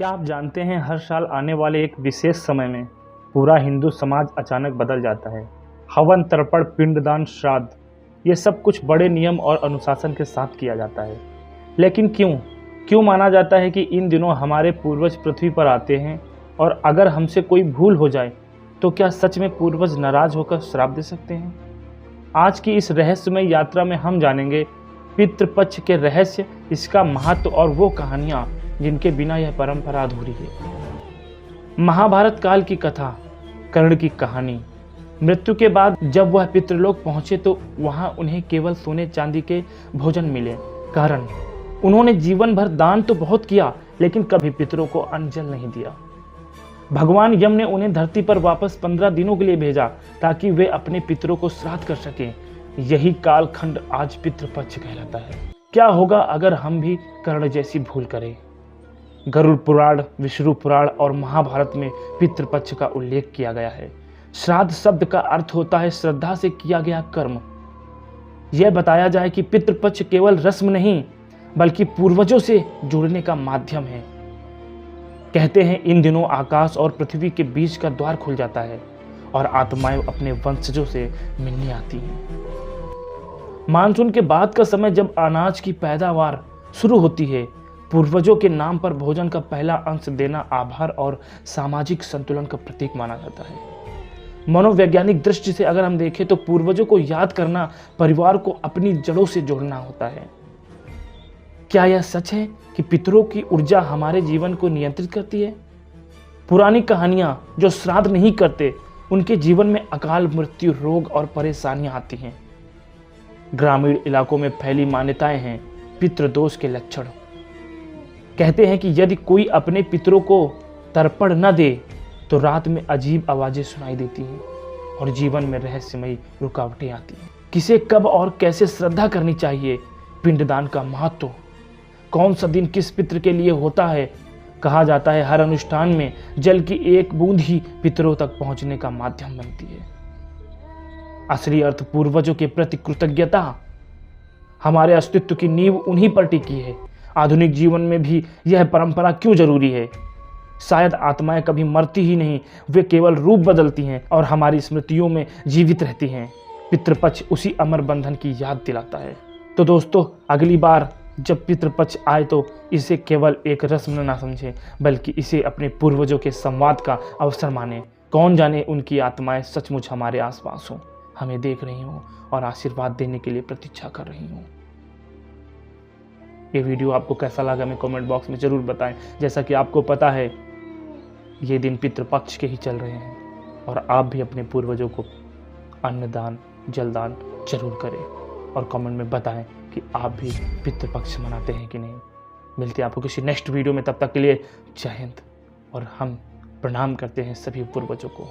क्या आप जानते हैं हर साल आने वाले एक विशेष समय में पूरा हिंदू समाज अचानक बदल जाता है। हवन, तर्पण, पिंडदान, श्राद्ध, ये सब कुछ बड़े नियम और अनुशासन के साथ किया जाता है। लेकिन क्यों माना जाता है कि इन दिनों हमारे पूर्वज पृथ्वी पर आते हैं और अगर हमसे कोई भूल हो जाए तो क्या सच में पूर्वज नाराज होकर श्राप दे सकते हैं? आज की इस रहस्यमय यात्रा में हम जानेंगे पितृपक्ष के रहस्य, इसका महत्व और वो कहानियाँ जिनके बिना यह परंपरा अधूरी है। महाभारत काल की कथा, कर्ण की कहानी। मृत्यु के बाद जब वह पितृलोक पहुंचे तो वहां उन्हें केवल सोने चांदी के भोजन मिले। कारण उन्होंने जीवन भर दान तो बहुत किया लेकिन कभी पितरों को अन्न जल नहीं दिया। भगवान यम ने उन्हें धरती पर वापस 15 दिनों के लिए भेजा ताकि वे अपने पितरों को श्राद्ध कर सकें। यही कालखंड आज पितृपक्ष कहलाता है। क्या होगा अगर हम भी कर्ण जैसी भूल करें? गरुड़ पुराण, विष्णु पुराण और महाभारत में पितृपक्ष का उल्लेख किया गया है। श्राद्ध शब्द का अर्थ होता है श्रद्धा से किया गया कर्म। यह बताया जाए कि पितृपक्ष केवल रस्म नहीं बल्कि पूर्वजों से जुड़ने का माध्यम है। कहते हैं इन दिनों आकाश और पृथ्वी के बीच का द्वार खुल जाता है और आत्माएं अपने वंशजों से मिलने आती हैं। मानसून के बाद का समय जब अनाज की पैदावार शुरू होती है, पूर्वजों के नाम पर भोजन का पहला अंश देना आभार और सामाजिक संतुलन का प्रतीक माना जाता है। मनोवैज्ञानिक दृष्टि से अगर हम देखें तो पूर्वजों को याद करना परिवार को अपनी जड़ों से जोड़ना होता है। क्या यह सच है कि पितरों की ऊर्जा हमारे जीवन को नियंत्रित करती है? पुरानी कहानियां जो श्राद्ध नहीं करते उनके जीवन में अकाल मृत्यु, रोग और परेशानियां आती हैं। ग्रामीण इलाकों में फैली मान्यताएं हैं पितृदोष के लक्षण। कहते हैं कि यदि कोई अपने पितरों को तर्पण न दे तो रात में अजीब आवाजें सुनाई देती हैं और जीवन में रहस्यमयी रुकावटें आती हैं। किसे कब और कैसे श्रद्धा करनी चाहिए? पिंडदान का महत्व, कौन सा दिन किस पितृ के लिए होता है? कहा जाता है हर अनुष्ठान में जल की एक बूंद ही पितरों तक पहुंचने का माध्यम बनती है। असली अर्थ पूर्वजों के प्रति कृतज्ञता। हमारे अस्तित्व की नींव उन्हीं पर टिकी है। आधुनिक जीवन में भी यह परंपरा क्यों जरूरी है? शायद आत्माएं कभी मरती ही नहीं, वे केवल रूप बदलती हैं और हमारी स्मृतियों में जीवित रहती हैं। पितृपक्ष उसी अमर बंधन की याद दिलाता है। तो दोस्तों, अगली बार जब पितृपक्ष आए तो इसे केवल एक रस्म न समझें बल्कि इसे अपने पूर्वजों के संवाद का अवसर माने। कौन जाने उनकी आत्माएं सचमुच हमारे आसपास हों, हमें देख रही हों और आशीर्वाद देने के लिए प्रतीक्षा कर रही हों। ये वीडियो आपको कैसा लगा हमें कमेंट बॉक्स में ज़रूर बताएं। जैसा कि आपको पता है ये दिन पितृपक्ष के ही चल रहे हैं और आप भी अपने पूर्वजों को अन्नदान, जलदान जरूर करें और कमेंट में बताएं कि आप भी पितृपक्ष मनाते हैं कि नहीं। मिलते हैं आपको किसी नेक्स्ट वीडियो में, तब तक के लिए जय हिंद। और हम प्रणाम करते हैं सभी पूर्वजों को।